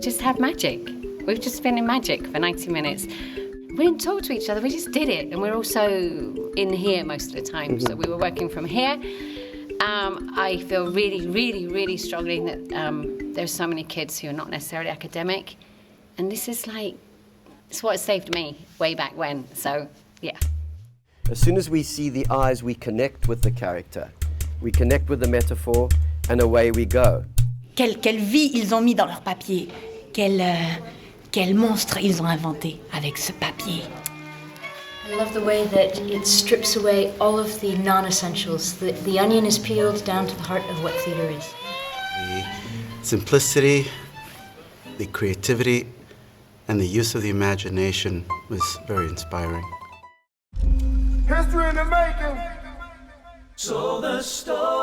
just have magic. We've just been in magic for 90 minutes. We didn't talk to each other, we just did it. And we're also in here most of the time, so we were working from here. I feel really struggling that there's so many kids who are not necessarily academic. And this is like, it's what saved me way back when, so yeah. As soon as we see the eyes, we connect with the character. We connect with the metaphor, and away we go. Quelle vie ils ont mis dans leur papier. Quel monstre ils ont inventé avec ce papier. I love the way that it strips away all of the non-essentials. The onion is peeled down to the heart of what theatre is. The simplicity, the creativity, and the use of the imagination was very inspiring. History in the making! So the story